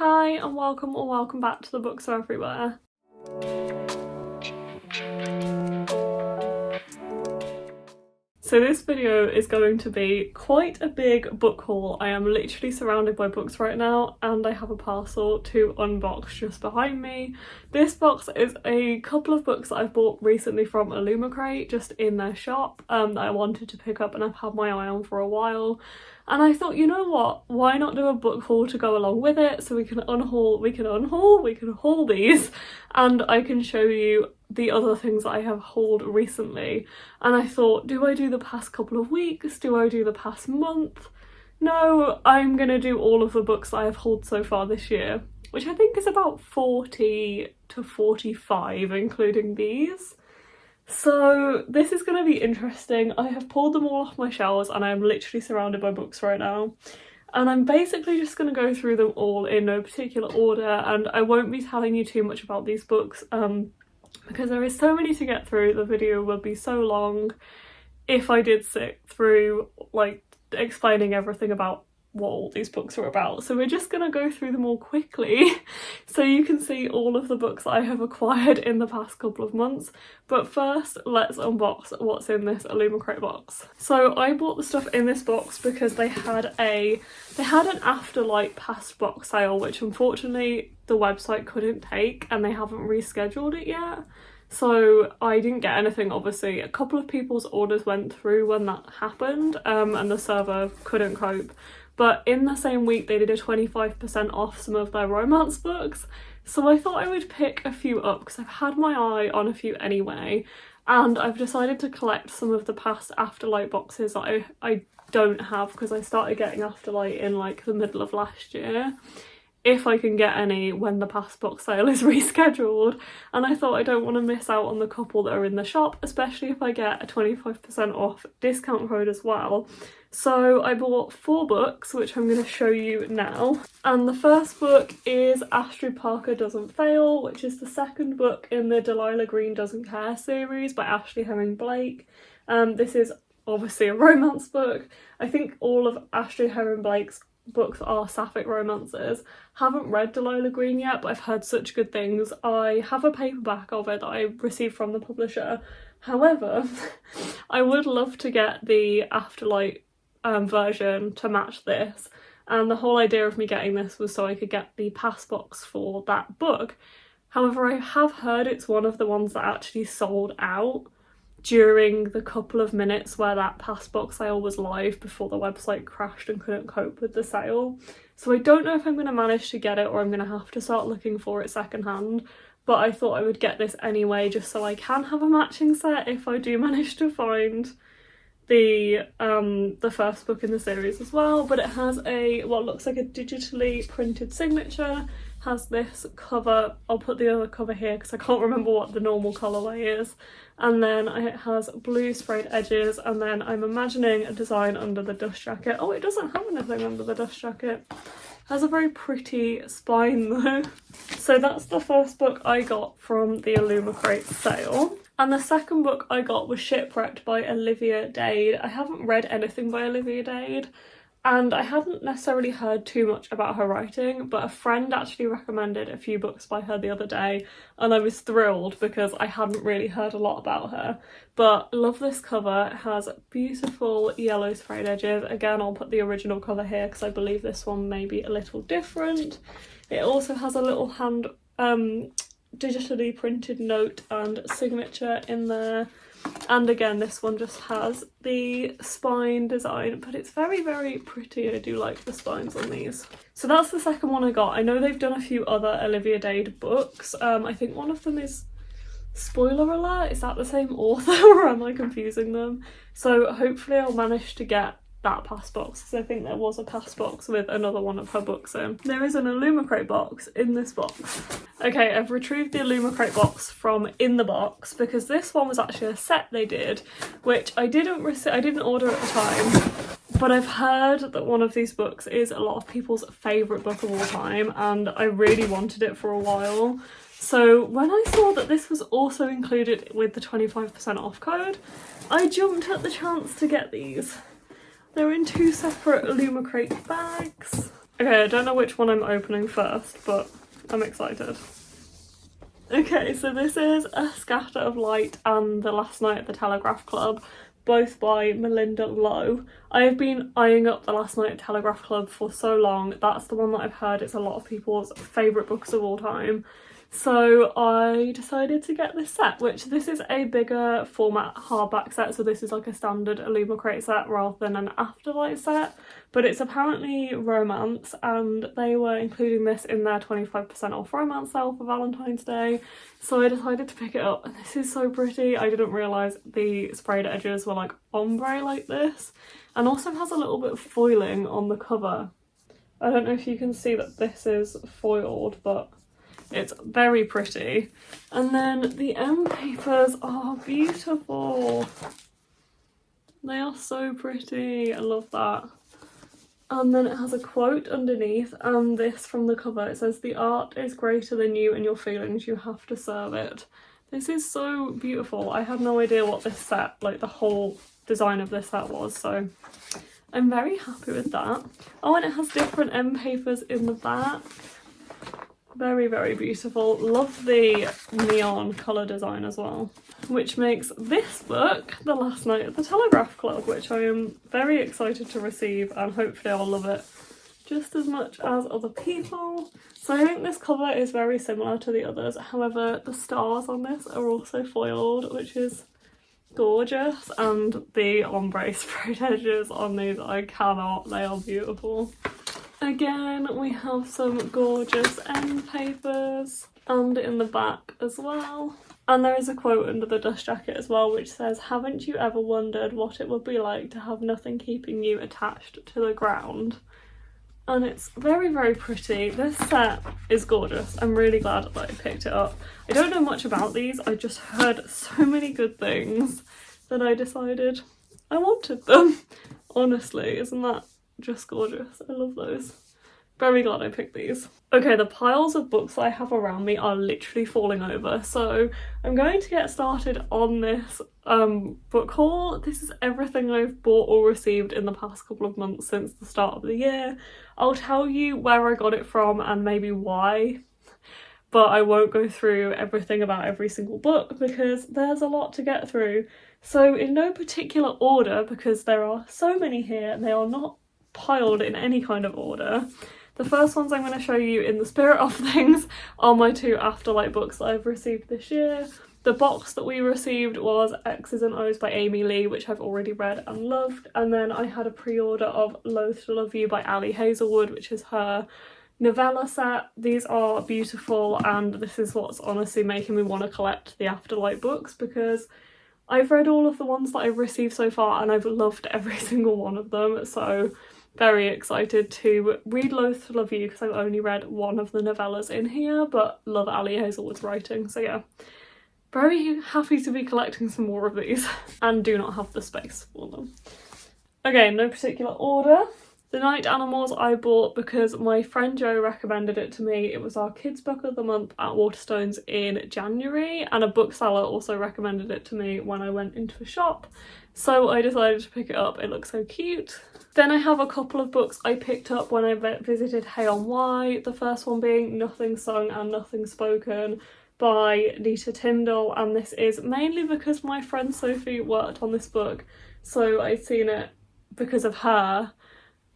Hi and welcome or welcome back to the Books Are Everywhere. So this video is going to be quite a big book haul. I am literally surrounded by books right now and I have a parcel to unbox just behind me. This box is a couple of books that I've bought recently from Illumicrate, just in their shop, that I wanted to pick up and I've had my eye on for a while. And I thought, you know what, why not do a book haul to go along with it, so we can haul these and I can show you the other things that I have hauled recently. And I thought, do I do the past couple of weeks? Do I do the past month? No, I'm gonna do all of the books that I have hauled so far this year, which I think is about 40 to 45, including these. So this is going to be interesting. I have pulled them all off my shelves and I'm literally surrounded by books right now. And I'm basically just going to go through them all in no particular order, and I won't be telling you too much about these books because there is so many to get through. The video would be so long if I did sit through like explaining everything about what all these books are about. So we're just going to go through them all quickly so you can see all of the books I have acquired in the past couple of months. But first, let's unbox what's in this Illumicrate box. So I bought the stuff in this box because they had an Afterlight past box sale, which unfortunately the website couldn't take and they haven't rescheduled it yet. So I didn't get anything, obviously. A couple of people's orders went through when that happened and the server couldn't cope. But in the same week they did a 25% off some of their romance books. So I thought I would pick a few up because I've had my eye on a few anyway. And I've decided to collect some of the past Afterlight boxes that I don't have, because I started getting Afterlight in like the middle of last year, if I can get any when the past box sale is rescheduled. And I thought I don't want to miss out on the couple that are in the shop, especially if I get a 25% off discount code as well. So I bought 4 books, which I'm going to show you now. And the first book is Astrid Parker Doesn't Fail, which is the second book in the Delilah Green Doesn't Care series by Ashley Herring Blake. This is obviously a romance book. I think all of Ashley Herring Blake's books are sapphic romances. Haven't read Delilah Green yet, but I've heard such good things. I have a paperback of it that I received from the publisher. However, I would love to get the Afterlight version to match this, and the whole idea of me getting this was so I could get the pass box for that book. However, I have heard it's one of the ones that actually sold out during the couple of minutes where that pass box sale was live before the website crashed and couldn't cope with the sale. So I don't know if I'm going to manage to get it or I'm going to have to start looking for it secondhand, but I thought I would get this anyway just so I can have a matching set if I do manage to find the first book in the series as well. But it has what looks like a digitally printed signature, has this cover. I'll put the other cover here because I can't remember what the normal colourway is, and then it has blue sprayed edges, and then I'm imagining a design under the dust jacket. Oh, it doesn't have anything under the dust jacket. It has a very pretty spine though. So that's the first book I got from the Illumicrate sale. And the second book I got was Shipwrecked by Olivia Dade. I haven't read anything by Olivia Dade, and I hadn't necessarily heard too much about her writing, but a friend actually recommended a few books by her the other day, and I was thrilled because I hadn't really heard a lot about her. But love this cover. It has beautiful yellow sprayed edges. Again, I'll put the original cover here because I believe this one may be a little different. It also has a little hand digitally printed note and signature in there, and again this one just has the spine design, but it's very, very pretty. I do like the spines on these. So that's the second one I got. I know they've done a few other Olivia Dade books. I think one of them is, spoiler alert, is that the same author or am I confusing them? So hopefully I'll manage to get that pass box, because I think there was a pass box with another one of her books in. There is an Illumicrate box in this box. Okay, I've retrieved the Illumicrate box from in the box because this one was actually a set they did, which I didn't order at the time, but I've heard that one of these books is a lot of people's favourite book of all time and I really wanted it for a while. So when I saw that this was also included with the 25% off code, I jumped at the chance to get these. They're in 2 separate Illumicrate bags. Okay, I don't know which one I'm opening first, but I'm excited. Okay, so this is A Scatter of Light and The Last Night at the Telegraph Club, both by Melinda Lowe. I have been eyeing up The Last Night at Telegraph Club for so long. That's the one that I've heard it's a lot of people's favourite books of all time. So I decided to get this set, which this is a bigger format hardback set, so this is like a standard Illumicrate set rather than an Afterlight set, but it's apparently romance, and they were including this in their 25% off romance sale for Valentine's Day, so I decided to pick it up, and this is so pretty. I didn't realise the sprayed edges were like ombre like this, and also has a little bit of foiling on the cover. I don't know if you can see that this is foiled, but it's very pretty. And then the end papers are beautiful. They are so pretty. I love that. And then it has a quote underneath, and this from the cover. It says, "The art is greater than you and your feelings. You have to serve it." This is so beautiful. I had no idea what this set, like the whole design of this set was, so I'm very happy with that. Oh, and it has different end papers in the back. Very, very beautiful. Love the neon colour design as well. Which makes this book The Last Night at the Telegraph Club, which I am very excited to receive, and hopefully I'll love it just as much as other people. So I think this cover is very similar to the others, however the stars on this are also foiled, which is gorgeous, and the ombre sprayed edges on these, I cannot, they are beautiful. Again, we have some gorgeous end papers, and in the back as well. And there is a quote under the dust jacket as well, which says, "Haven't you ever wondered what it would be like to have nothing keeping you attached to the ground?" And it's very, very pretty. This set is gorgeous. I'm really glad that I picked it up. I don't know much about these, I just heard so many good things that I decided I wanted them. Honestly, isn't that just gorgeous? I love those. Very glad I picked these. Okay, the piles of books I have around me are literally falling over, so I'm going to get started on this book haul. This is everything I've bought or received in the past couple of months since the start of the year. I'll tell you where I got it from and maybe why, but I won't go through everything about every single book because there's a lot to get through. So in no particular order, because there are so many here and they are not piled in any kind of order. The first ones I'm going to show you in the spirit of things are my two Afterlight books that I've received this year. The box that we received was X's and O's by Amy Lee, which I've already read and loved, and then I had a pre-order of Loath to Love You by Ali Hazelwood, which is her novella set. These are beautiful, and this is what's honestly making me want to collect the Afterlight books, because I've read all of the ones that I've received so far and I've loved every single one of them, so very excited to read Loath to Love You because I've only read one of the novellas in here, but love Ali Hazelwood's writing, so yeah. Very happy to be collecting some more of these and do not have the space for them. Okay, no particular order. The Night Animals I bought because my friend Jo recommended it to me. It was our kids book of the month at Waterstones in January, and a bookseller also recommended it to me when I went into a shop, so I decided to pick it up. It looks so cute. Then I have a couple of books I picked up when I visited Hay on Wye, the first one being Nothing Sung and Nothing Spoken by Nita Tyndall, and this is mainly because my friend Sophie worked on this book, so I'd seen it because of her.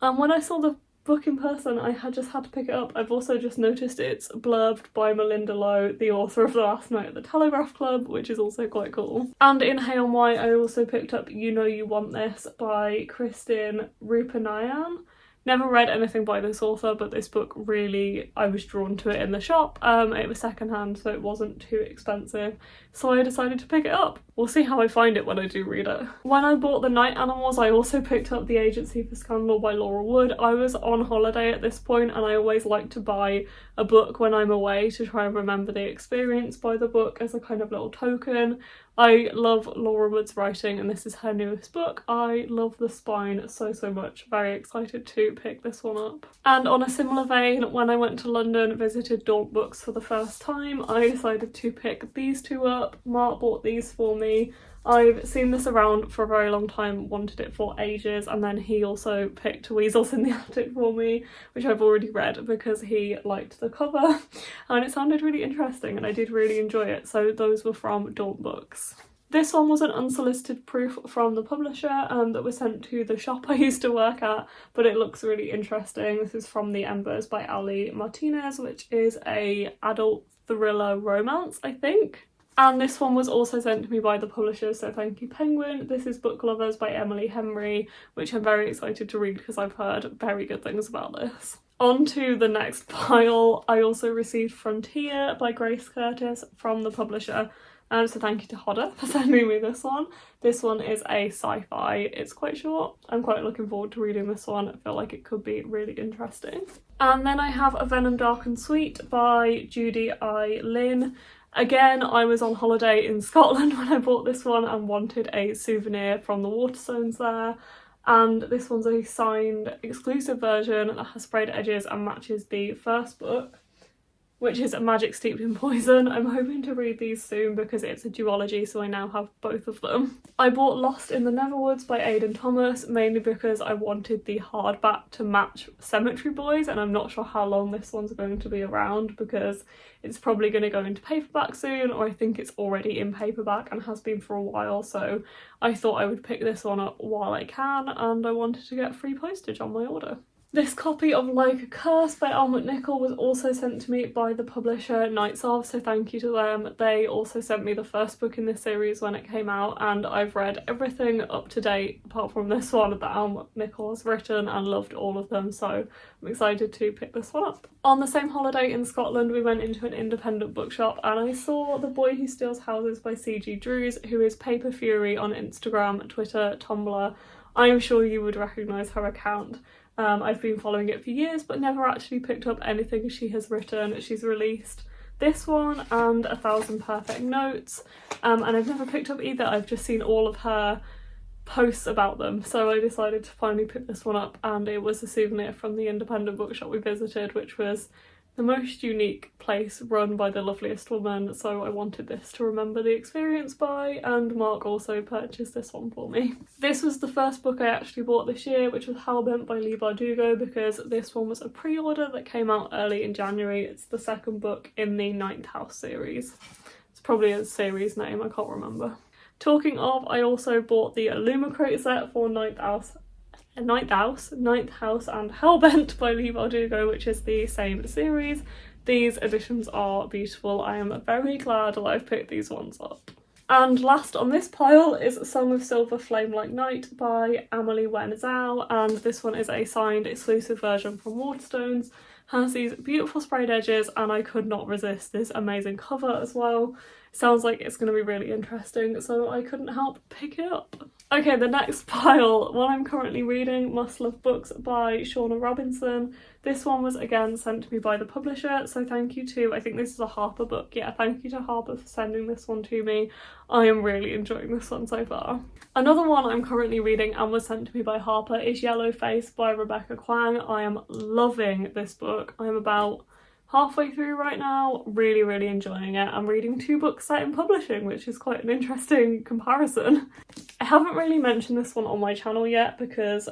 And when I saw the book in person, I had just had to pick it up. I've also just noticed it's blurbed by Melinda Lowe, the author of The Last Night at the Telegraph Club, which is also quite cool. And in Hay on Wye, I also picked up You Know You Want This by Kristin Rupanayan. Never read anything by this author, but this book really, I was drawn to it in the shop. It was secondhand, so it wasn't too expensive, so I decided to pick it up. We'll see how I find it when I do read it. When I bought The Night Animals, I also picked up The Agency for Scandal by Laura Wood. I was on holiday at this point, and I always like to buy a book when I'm away to try and remember the experience by the book as a kind of little token. I love Laura Wood's writing, and this is her newest book. I love the spine so much. Very excited to pick this one up. And on a similar vein, when I went to London, visited Daunt Books for the first time, I decided to pick these two up. Mark bought these for me. I've seen this around for a very long time, wanted it for ages, and then he also picked Weasels in the Attic for me, which I've already read because he liked the cover and it sounded really interesting and I did really enjoy it. So those were from Daunt Books. This one was an unsolicited proof from the publisher that was sent to the shop I used to work at, but it looks really interesting. This is from The Embers by Ali Martinez, which is a adult thriller romance, I think. And this one was also sent to me by the publisher, so thank you Penguin. This is Book Lovers by Emily Henry, which I'm very excited to read because I've heard very good things about this. On to the next pile. I also received Frontier by Grace Curtis from the publisher. So thank you to Hodder for sending me this one. This one is a sci-fi. It's quite short. I'm quite looking forward to reading this one. I feel like it could be really interesting. And then I have A Venom Dark and Sweet by Judy I. Lynn. Again, I was on holiday in Scotland when I bought this one and wanted a souvenir from the Waterstones there. And this one's a signed exclusive version that has sprayed edges and matches the first book, which is Magic Steeped in Poison. I'm hoping to read these soon because it's a duology, so I now have both of them. I bought Lost in the Neverwoods by Aidan Thomas, mainly because I wanted the hardback to match Cemetery Boys, and I'm not sure how long this one's going to be around because it's probably going to go into paperback soon, or I think it's already in paperback and has been for a while, so I thought I would pick this one up while I can, and I wanted to get free postage on my order. This copy of Like a Curse by Al McNichol was also sent to me by the publisher Nights Of, so thank you to them. They also sent me the first book in this series when it came out, and I've read everything up to date apart from this one that Al McNichol has written and loved all of them, so I'm excited to pick this one up. On the same holiday in Scotland, we went into an independent bookshop and I saw The Boy Who Steals Houses by C.G. Drews, who is Paper Fury on Instagram, Twitter, Tumblr. I'm sure you would recognise her account. I've been following it for years but never actually picked up anything she has written. She's released this one and 1,000 Perfect Notes, and I've never picked up either. I've just seen all of her posts about them, so I decided to finally pick this one up, and it was a souvenir from the independent bookshop we visited, which was the most unique place run by the loveliest woman, so I wanted this to remember the experience by, and Mark also purchased this one for me. This was the first book I actually bought this year, which was Hellbent by Leigh Bardugo, because this one was a pre-order that came out early in January. It's the second book in the Ninth House series. It's probably a series name, I can't remember. Talking of, I also bought the Illumicrate set for Ninth House and Hellbent by Leigh Bardugo, which is the same series. These editions are beautiful. I am very glad that I've picked these ones up. And last on this pile is Song of Silver Flame Like Night by Amelie Wen Zhao, and this one is a signed exclusive version from Waterstones. Has these beautiful sprayed edges and I could not resist this amazing cover as well. Sounds like it's going to be really interesting, so I couldn't help pick it up. Okay, the next pile, one I'm currently reading, Must Love Books by Shauna Robinson. This one was again sent to me by the publisher, so thank you to, I think this is a Harper book, yeah, thank you to Harper for sending this one to me. I am really enjoying this one so far. Another one I'm currently reading and was sent to me by Harper is Yellow Face by Rebecca Kwang. I am loving this book. I am about halfway through right now, really enjoying it. I'm reading 2 books set in publishing, which is quite an interesting comparison. I haven't really mentioned this one on my channel yet because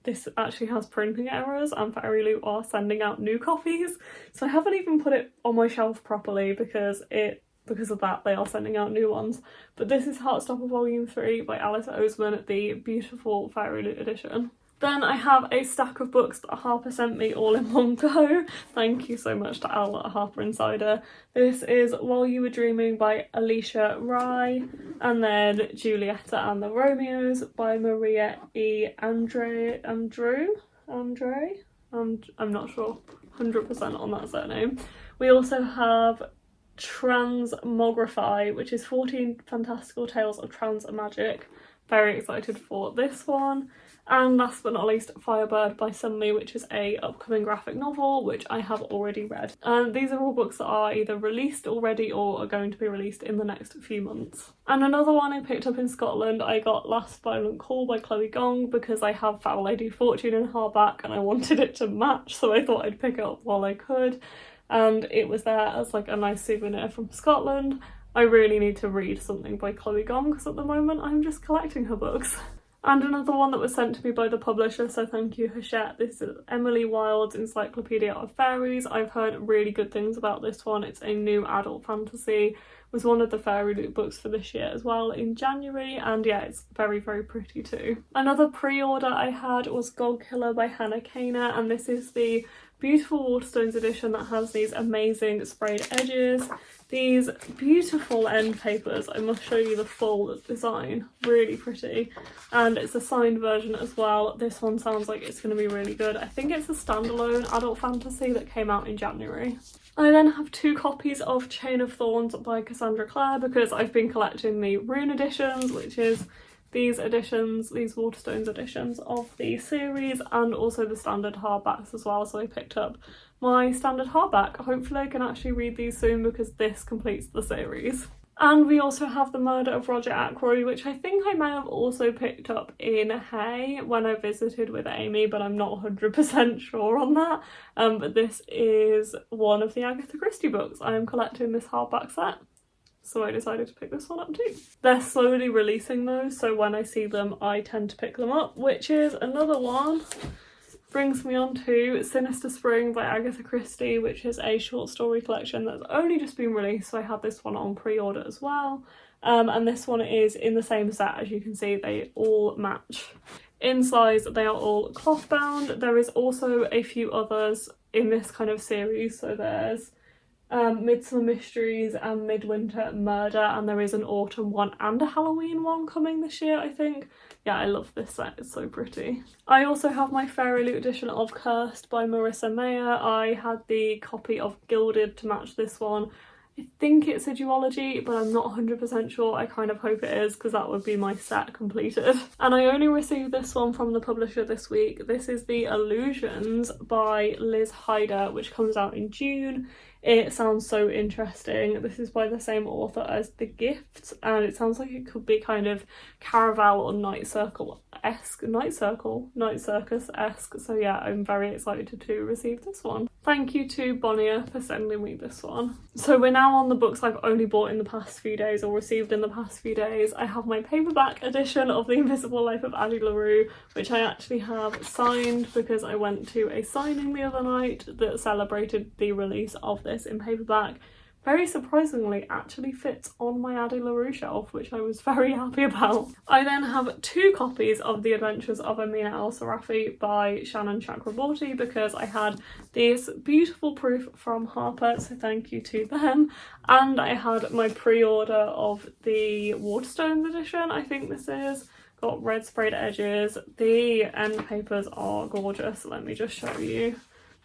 this actually has printing errors and Fairy Loot are sending out new copies, so I haven't even put it on my shelf properly because of that they are sending out new ones. But this is Heartstopper Volume 3 by Alice Oseman, the beautiful Fairy Loot edition. Then I have a stack of books that Harper sent me all in one go. Thank you so much to Al at Harper Insider. This is While You Were Dreaming by Alicia Rye, and then Julieta and the Romeos by Maria E. Andre. I'm not sure 100% on that surname. We also have Transmogrify, which is 14 Fantastical Tales of Trans and Magic. Very excited for this one. And last but not least, Firebird by Sunmi, which is a upcoming graphic novel, which I have already read. And these are all books that are either released already or are going to be released in the next few months. And another one I picked up in Scotland, I got Last Violent Call by Chloe Gong because I have Foul Lady Fortune in hardback and I wanted it to match, so I thought I'd pick it up while I could. And it was there as like a nice souvenir from Scotland. I really need to read something by Chloe Gong because at the moment I'm just collecting her books. And another one that was sent to me by the publisher, so thank you Hachette. This is Emily Wilde's Encyclopedia of Fairies. I've heard really good things about this one. It's a new adult fantasy. It was one of the Fairy Loot books for this year as well in January, and yeah, it's very, very pretty too. Another pre-order I had was God Killer by Hannah Kaner, and this is the beautiful Waterstones edition that has these amazing sprayed edges, these beautiful end papers. I must show you the full design, really pretty, and it's a signed version as well. This one sounds like it's going to be really good. I think it's a standalone adult fantasy that came out in January. I then have 2 copies of Chain of Thorns by Cassandra Clare because I've been collecting the Rune editions, which is these editions, these Waterstones editions of the series, and also the standard hardbacks as well, so I picked up my standard hardback. Hopefully I can actually read these soon because this completes the series. And we also have The Murder of Roger Ackroyd, which I think I may have also picked up in Hay when I visited with Amy, but I'm not 100% sure on that. But this is one of the Agatha Christie books. I am collecting this hardback set, so I decided to pick this one up too. They're slowly releasing those, so when I see them I tend to pick them up, which is another one. Brings me on to Sinister Spring by Agatha Christie, which is a short story collection that's only just been released, so I had this one on pre-order as well. And this one is in the same set. As you can see, they all match. In size, they are all cloth bound. There is also a few others in this kind of series, so there's Midsummer Mysteries and Midwinter Murder, and there is an autumn one and a Halloween one coming this year, I think. Yeah, I love this set, it's so pretty. I also have my Fairy Loot edition of Cursed by Marissa Mayer. I had the copy of Gilded to match this one. I think it's a duology, but I'm not 100% sure. I kind of hope it is because that would be my set completed. And I only received this one from the publisher this week. This is the Illusions by Liz Hyder, which comes out in June. It sounds so interesting. This is by the same author as The Gifts, and it sounds like it could be kind of Caraval or Night Circus-esque. So yeah, I'm very excited to receive this one. Thank you to Bonnier for sending me this one. So we're now on the books I've only bought in the past few days or received in the past few days. I have my paperback edition of The Invisible Life of Addie LaRue, which I actually have signed because I went to a signing the other night that celebrated the release of this in paperback. Very surprisingly actually fits on my Addie LaRue shelf, which I was very happy about. I then have 2 copies of The Adventures of Amina Al-Sarafi by Shannon Chakraborty because I had this beautiful proof from Harper, so thank you to them. And I had my pre-order of the Waterstones edition, I think this is. Got red sprayed edges. The end papers are gorgeous. Let me just show you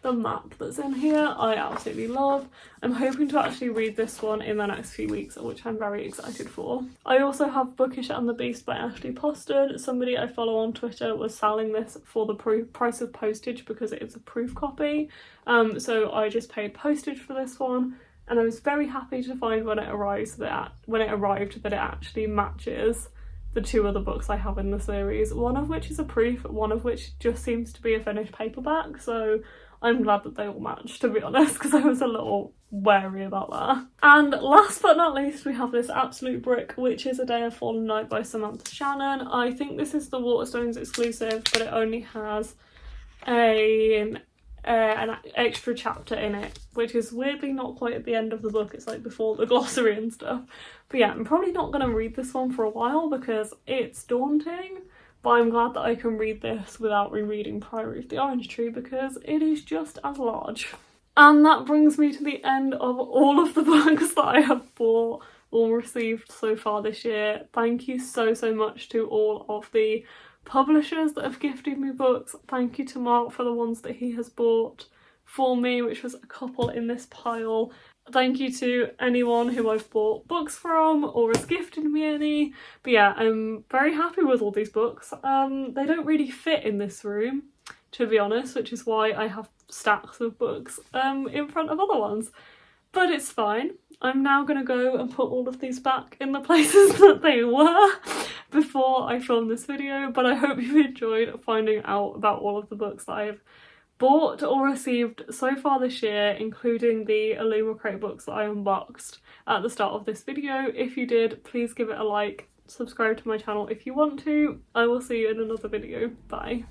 the map that's in here. I absolutely love. I'm hoping to actually read this one in the next few weeks, which I'm very excited for. I also have Bookish and the Beast by Ashley Postard. Somebody I follow on Twitter was selling this for the price of postage because it is a proof copy. So I just paid postage for this one, and I was very happy to find when it arrived that it actually matches the 2 other books I have in the series, one of which is a proof, one of which just seems to be a finished paperback, so I'm glad that they all match, to be honest, because I was a little wary about that. And last but not least, we have this absolute brick, which is A Day of Fallen Night by Samantha Shannon. I think this is the Waterstones exclusive, but it only has an extra chapter in it, which is weirdly not quite at the end of the book. It's like before the glossary and stuff. But yeah, I'm probably not going to read this one for a while because it's daunting. But I'm glad that I can read this without rereading Priory of the Orange Tree because it is just as large. And that brings me to the end of all of the books that I have bought or received so far this year. Thank you so much to all of the publishers that have gifted me books. Thank you to Mark for the ones that he has bought for me, which was a couple in this pile. Thank you to anyone who I've bought books from or has gifted me any. But yeah, I'm very happy with all these books. They don't really fit in this room, to be honest, which is why I have stacks of books in front of other ones. But it's fine. I'm now going to go and put all of these back in the places that they were before I film this video. But I hope you enjoyed finding out about all of the books that I've bought or received so far this year, including the Illumicrate books that I unboxed at the start of this video. If you did, please give it a like, subscribe to my channel if you want to. I will see you in another video. Bye.